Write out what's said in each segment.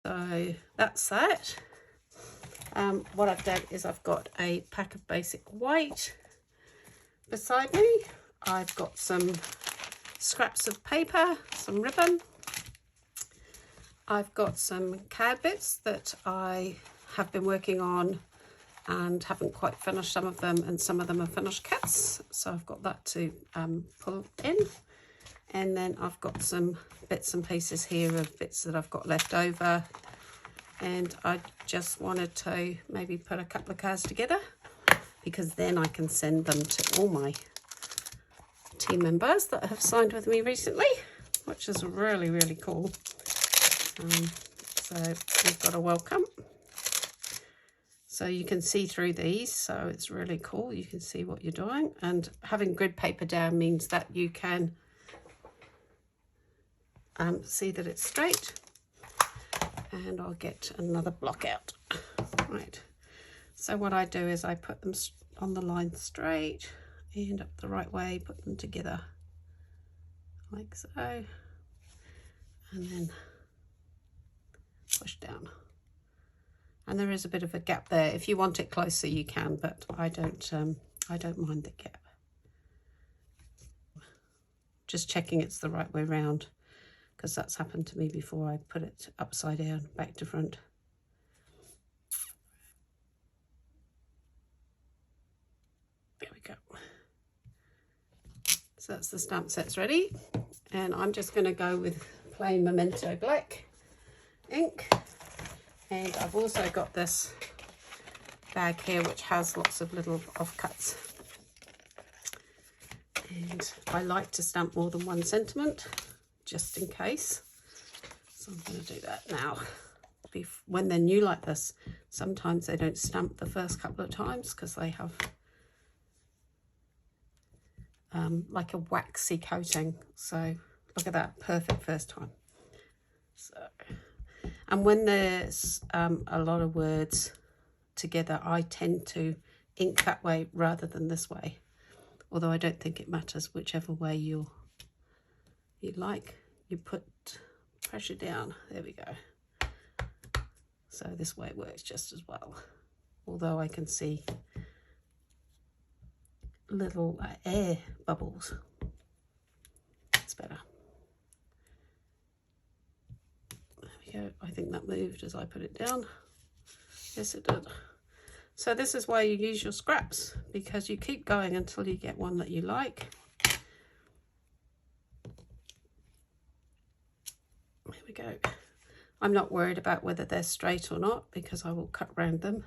So that's that. What I've done is I've got a pack of basic white beside me. I've got some scraps of paper, some ribbon. I've got some card bits that I have been working on and haven't quite finished some of them, and some of them are finished kits, so I've got that to pull in. And then I've got some bits and pieces here of bits that I've got left over, and I just wanted to maybe put a couple of cards together because then I can send them to all my team members that have signed with me recently, which is really, really cool. So we've got a welcome. So you can see through these, so it's really cool. You can see what you're doing, and having grid paper down means that you can see that it's straight. And I'll get another block out. Right, so what I do is I put them on the line straight and up the right way, put them together like so, and then push down. And there is a bit of a gap there. If you want it closer you can, but I don't mind the gap. Just checking it's the right way round, because that's happened to me before. I put it upside down, back to front. There we go. So that's the stamp sets ready, and I'm just going to go with plain Memento black ink. And I've also got this bag here which has lots of little offcuts, and I like to stamp more than one sentiment just in case, so I'm going to do that now. When they're new like this, sometimes they don't stamp the first couple of times because they have like a waxy coating. So look at that, perfect first time. So, and when there's a lot of words together, I tend to ink that way rather than this way, although I don't think it matters whichever way you like. You put pressure down, there we go. So this way works just as well, although I can see little air bubbles. It's better. There we go. I think that moved as I put it down. Yes, it did. So this is why you use your scraps, because you keep going until you get one that you like. There we go. I'm not worried about whether they're straight or not because I will cut round them.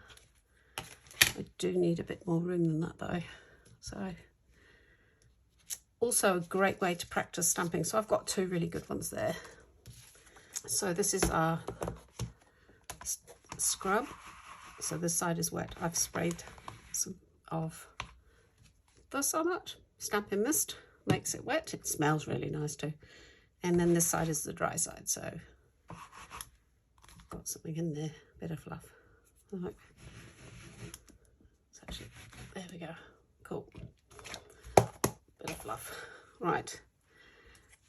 I do need a bit more room than that though. So also a great way to practice stamping. So I've got two really good ones there. So this is our scrub. So this side is wet. I've sprayed some of this on it. Stamping mist makes it wet. It smells really nice too. And then this side is the dry side. So I've got something in there, bit of fluff. Look. It's actually, there we go. Cool. Bit of fluff. Right.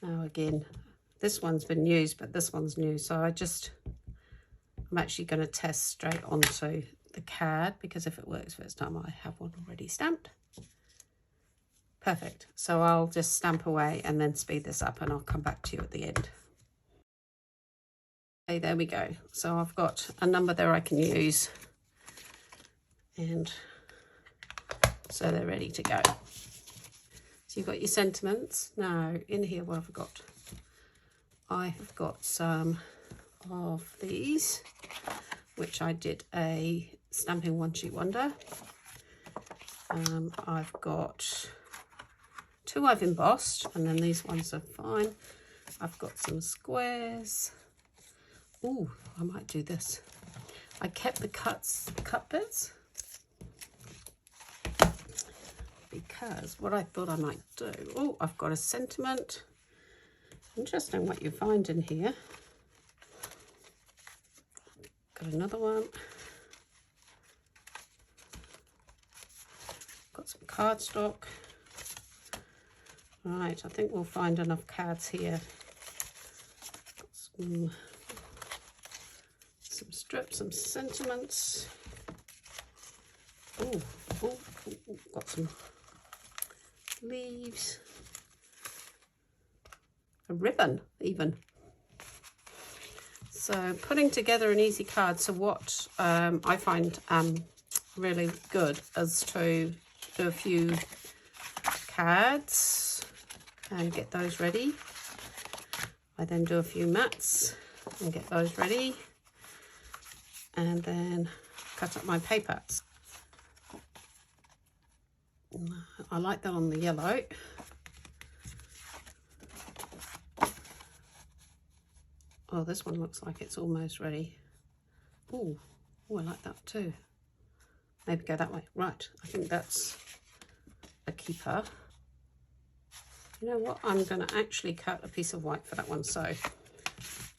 Now again, this one's been used, but this one's new. So I'm actually going to test straight onto the card, because if it works first time, I have one already stamped. Perfect. So I'll just stamp away and then speed this up, and I'll come back to you at the end. Okay, there we go. So I've got a number there I can use, and so they're ready to go. So you've got your sentiments. Now in here, what have I got? I have got some of these, which I did a stamping one sheet wonder. I've got two I've embossed, and then these ones are fine. I've got some squares. Oh, I might do this. I kept the cut bits because what I thought I might do. Oh, I've got a sentiment. Interesting what you find in here. Got another one. Got some cardstock. Right, I think we'll find enough cards here. Got some some strips, some sentiments. Oh, got some leaves. A ribbon even. So putting together an easy card. So what I find really good is to do a few cards and get those ready. I then do a few mats and get those ready, and then cut up my paper. I like that on the yellow. Oh, this one looks like it's almost ready. Oh, I like that too. Maybe go that way. Right, I think that's a keeper. You know what? I'm going to actually cut a piece of white for that one. So,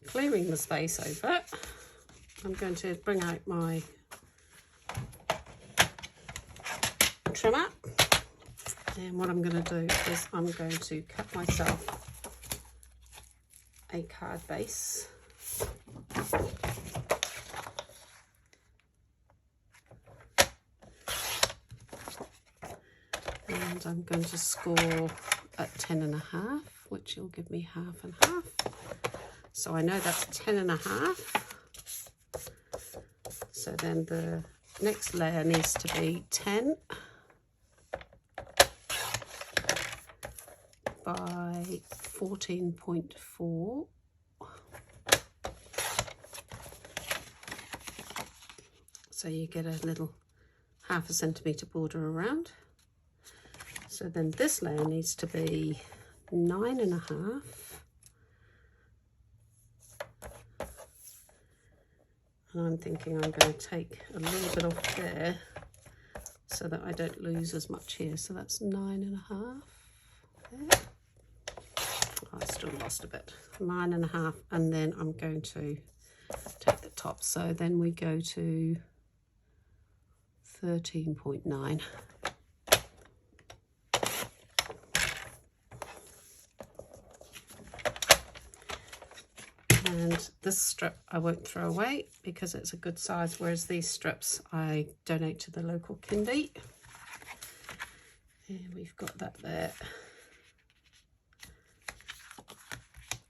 clearing the space over it, I'm going to bring out my trimmer. And what I'm going to do is I'm going to cut myself a card base. And I'm going to score at 10.5, which will give me half and half. So I know that's 10.5. So then the next layer needs to be 10 by 14.4. So you get a little half a centimetre border around. So then this layer needs to be 9.5. And I'm thinking I'm going to take a little bit off there so that I don't lose as much here. So that's 9.5 there. Oh, I still lost a bit. 9.5, and then I'm going to take the top. So then we go to 13.9. And this strip I won't throw away because it's a good size, whereas these strips I donate to the local kindy. And we've got that there.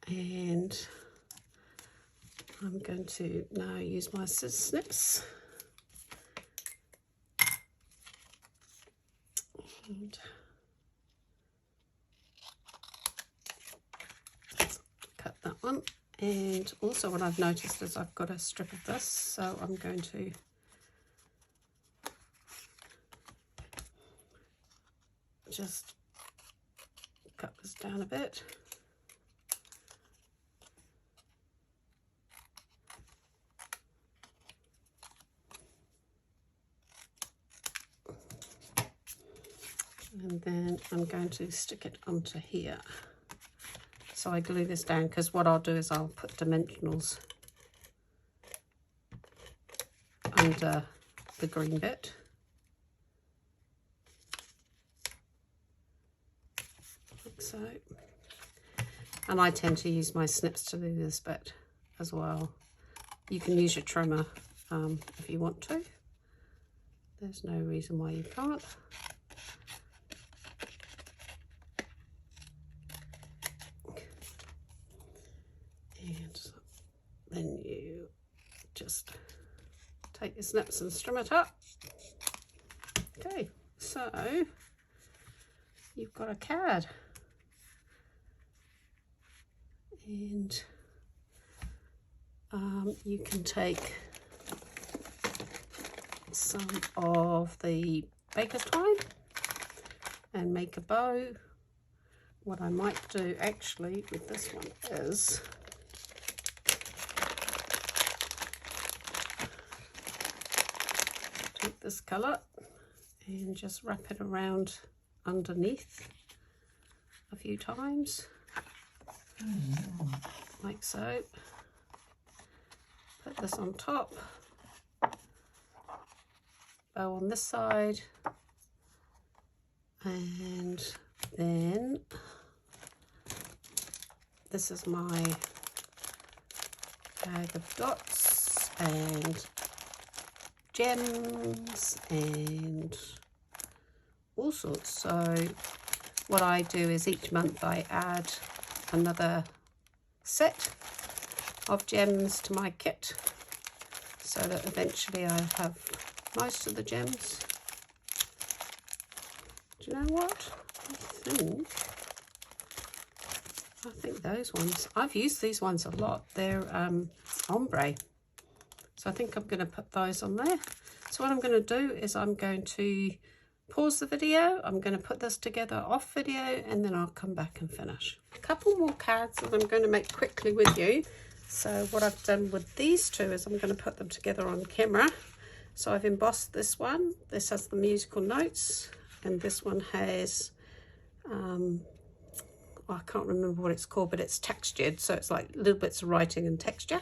And I'm going to now use my snips. And cut that one. And also what I've noticed is I've got a strip of this, so I'm going to just cut this down a bit. And then I'm going to stick it onto here. So I glue this down, because what I'll do is I'll put dimensionals under the green bit. Like so. And I tend to use my snips to do this bit as well. You can use your trimmer if you want to. There's no reason why you can't. Then you just take your snips and strum it up. Okay, so you've got a card. And you can take some of the baker's twine and make a bow. What I might do actually with this one is take this colour and just wrap it around underneath a few times, like so. Put this on top, bow on this side, and then this is my bag of dots, and gems and all sorts. So what I do is each month I add another set of gems to my kit, so that eventually I have most of the gems. Do you know what? I think those ones, I've used these ones a lot. They're ombre. So I think I'm going to put those on there. So what I'm going to do is I'm going to pause the video. I'm going to put this together off video, and then I'll come back and finish. A couple more cards that I'm going to make quickly with you. So what I've done with these two is I'm going to put them together on camera. So I've embossed this one. This has the musical notes, and this one has I can't remember what it's called, but it's textured, so it's like little bits of writing and texture.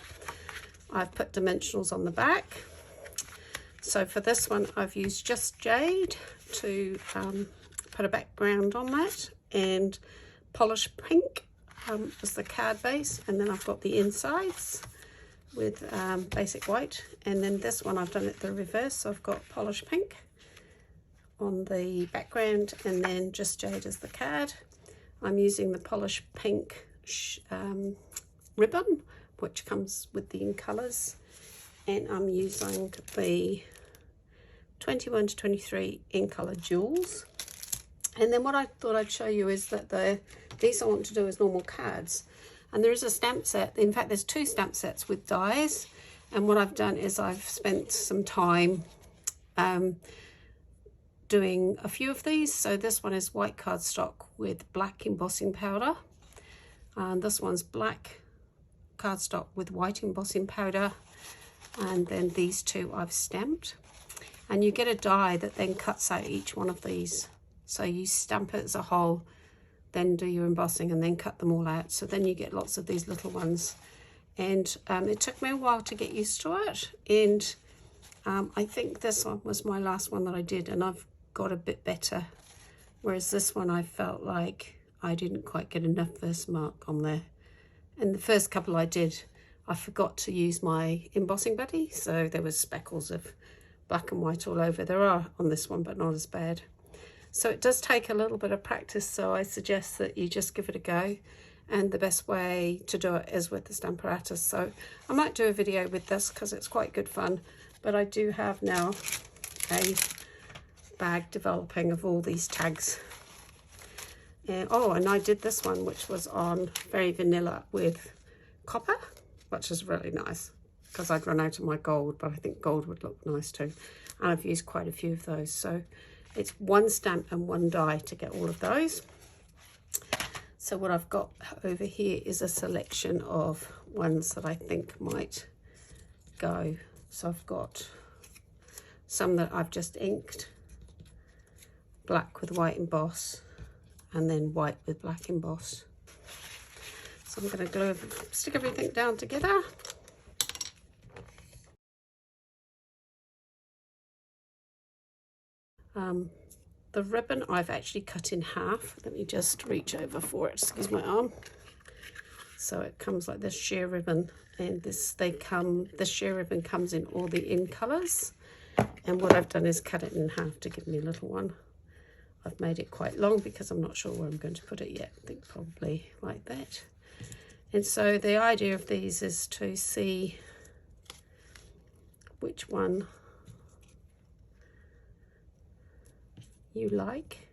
I've put dimensionals on the back. So for this one I've used just Jade to put a background on that, and polished pink as the card base, and then I've got the insides with basic white, and then this one I've done it the reverse, so I've got polished pink on the background and then just Jade as the card. I'm using the polished pink ribbon, which comes with the in colours, and I'm using the 21 to 23 in colour jewels. And then what I thought I'd show you is that these I want to do as normal cards, and there is a stamp set. In fact, there's two stamp sets with dies, and what I've done is I've spent some time doing a few of these. So this one is white cardstock with black embossing powder, and this one's black cardstock with white embossing powder, and then these two I've stamped. And you get a die that then cuts out each one of these, so you stamp it as a whole, then do your embossing, and then cut them all out, so then you get lots of these little ones. And it took me a while to get used to it, and I think this one was my last one that I did, and I've got a bit better, whereas this one I felt like I didn't quite get enough Versamark on there. And the first couple I did, I forgot to use my embossing buddy, so there was speckles of black and white all over. There are on this one, but not as bad. So it does take a little bit of practice, so I suggest that you just give it a go, and the best way to do it is with the Stamparatus. So I might do a video with this because it's quite good fun, but I do have now a bag developing of all these tags. Oh, and I did this one, which was on very vanilla with copper, which is really nice because I'd run out of my gold, but I think gold would look nice too. And I've used quite a few of those. So it's one stamp and one die to get all of those. So what I've got over here is a selection of ones that I think might go. So I've got some that I've just inked, black with white emboss, and then white with black emboss. So I'm going to stick everything down together. The ribbon I've actually cut in half. Let me just reach over for it, excuse my arm. So it comes like this sheer ribbon, and this sheer ribbon comes in all the in colours. And what I've done is cut it in half to give me a little one. I've made it quite long because I'm not sure where I'm going to put it yet. I think probably like that. And so the idea of these is to see which one you like.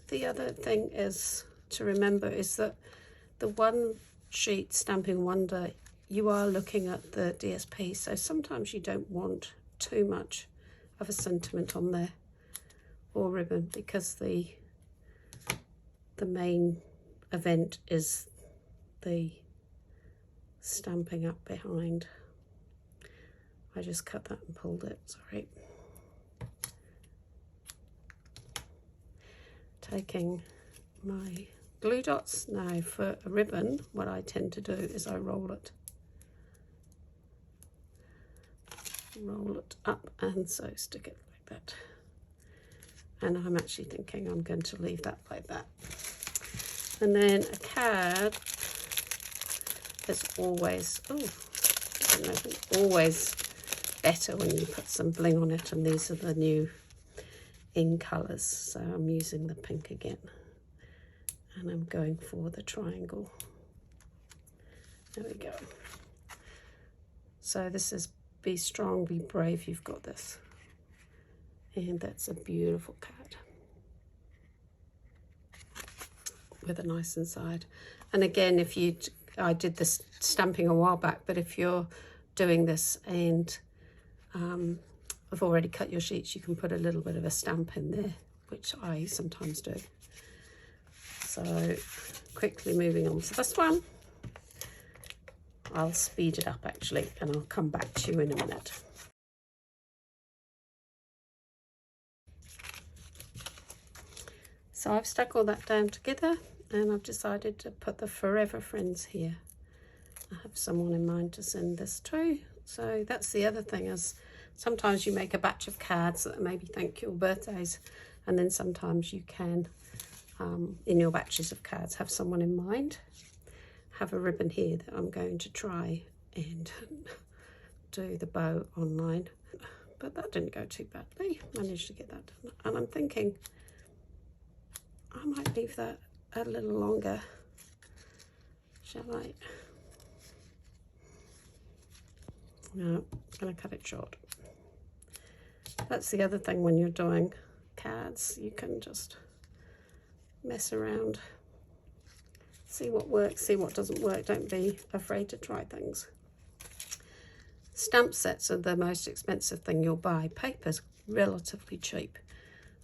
The other thing is to remember is that the one sheet Stamping Wonder, you are looking at the DSP, so sometimes you don't want too much of a sentiment on there or ribbon, because the main event is the stamping up behind. I just cut that and pulled it, sorry. Taking my glue dots now for a ribbon, what I tend to do is I roll it up, and so stick it like that. And I'm actually thinking I'm going to leave that like that. And then a card is always, oh, and I think always better when you put some bling on it, and these are the new in colours. So I'm using the pink again, and I'm going for the triangle. There we go. So this is Be Strong, Be Brave, You've Got This. And that's a beautiful card with a nice inside. And again, if you, I did this stamping a while back, but if you're doing this and I've already cut your sheets, you can put a little bit of a stamp in there, which I sometimes do. So quickly moving on to this one. I'll speed it up actually, and I'll come back to you in a minute. So I've stuck all that down together, and I've decided to put the Forever Friends here. I have someone in mind to send this to. So that's the other thing, is sometimes you make a batch of cards that maybe thank your birthdays, and then sometimes you can, in your batches of cards, have someone in mind. Have a ribbon here that I'm going to try and do the bow online, but that didn't go too badly. Managed to get that done, and I'm thinking I might leave that a little longer. Shall I? No, I'm going to cut it short. That's the other thing when you're doing cards, you can just mess around. See what works, see what doesn't work. Don't be afraid to try things. Stamp sets are the most expensive thing you'll buy. Paper's relatively cheap.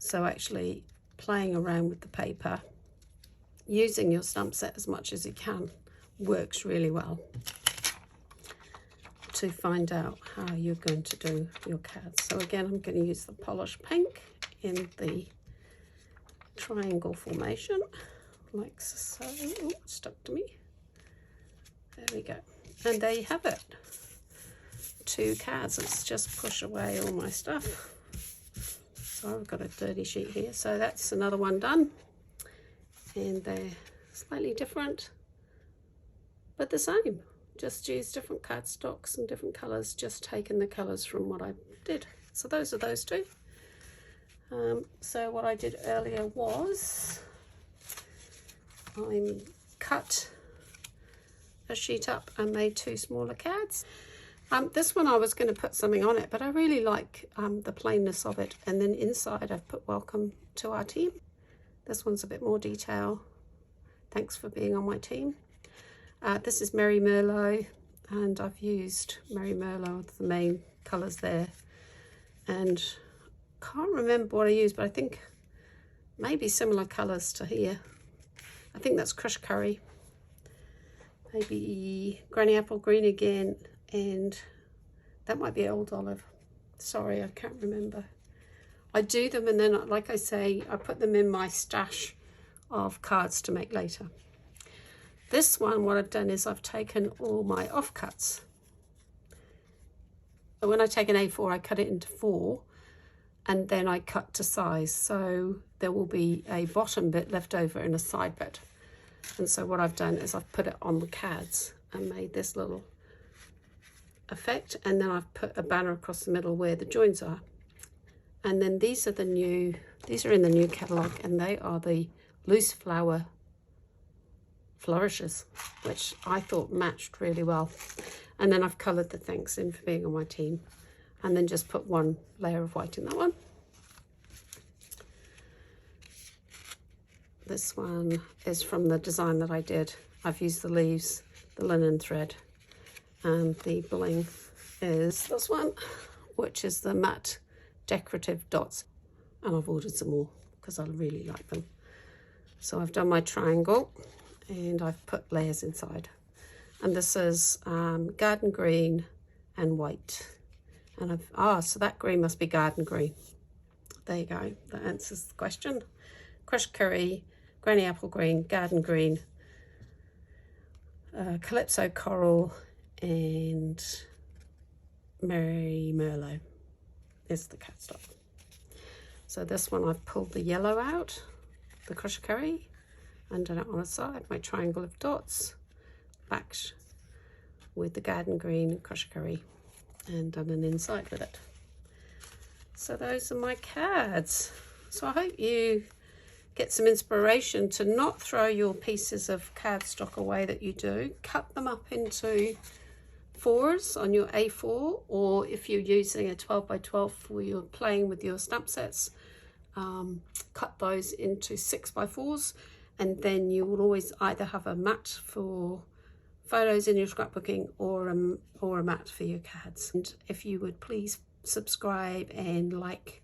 So actually playing around with the paper, using your stamp set as much as you can, works really well to find out how you're going to do your cards. So again, I'm going to use the polished pink in the triangle formation. Like so. Oh, it's stuck to me. There we go. And there you have it. 2 cards. Let's just push away all my stuff. So I've got a dirty sheet here. So that's another one done. And they're slightly different, but the same. Just use different cardstocks and different colours. Just taken the colours from what I did. So those are those 2. So what I did earlier was I cut a sheet up and made 2 smaller cards. This one I was going to put something on it, but I really like the plainness of it. And then inside I've put welcome to our team. This one's a bit more detail. Thanks for being on my team. This is Merry Merlot, and I've used Merry Merlot with the main colours there. And can't remember what I used, but I think maybe similar colours to here. I think that's crushed curry, maybe granny apple green again, and that might be old olive. Sorry, I can't remember. I do them, and then, like I say, I put them in my stash of cards to make later. This one, what I've done is I've taken all my offcuts. When I take an A4, I cut it into 4, and then I cut to size. So there will be a bottom bit left over and a side bit. And so what I've done is I've put it on the cards and made this little effect. And then I've put a banner across the middle where the joins are. And then these are in the new catalogue, and they are the loose flower flourishes, which I thought matched really well. And then I've coloured the thanks in for being on my team, and then just put 1 layer of white in that one. This one is from the design that I did. I've used the leaves, the linen thread, and the bling is this one, which is the matte decorative dots. And I've ordered some more because I really like them. So I've done my triangle and I've put layers inside. And this is garden green and white. And so that green must be garden green. There you go, that answers the question. Crushed curry, granny apple green, garden green, Calypso coral, and Merry Merlot is the cardstock. So this one I've pulled the yellow out, the crushed curry, and done it on the side, my triangle of dots, back with the garden green and crushed curry and done an inside with it. So those are my cards. So I hope you get some inspiration to not throw your pieces of cardstock away that you do. Cut them up into 4s on your A4, or if you're using a 12 by 12 for your playing with your stamp sets, cut those into 6 by 4s, and then you will always either have a mat for photos in your scrapbooking or a mat for your cards. And if you would please subscribe and like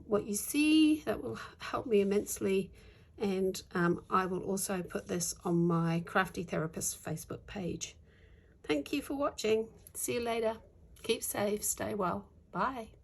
what you see, that will help me immensely. And I will also put this on my Crafty Therapist Facebook page. Thank you for watching. See you later. Keep safe, stay well. Bye.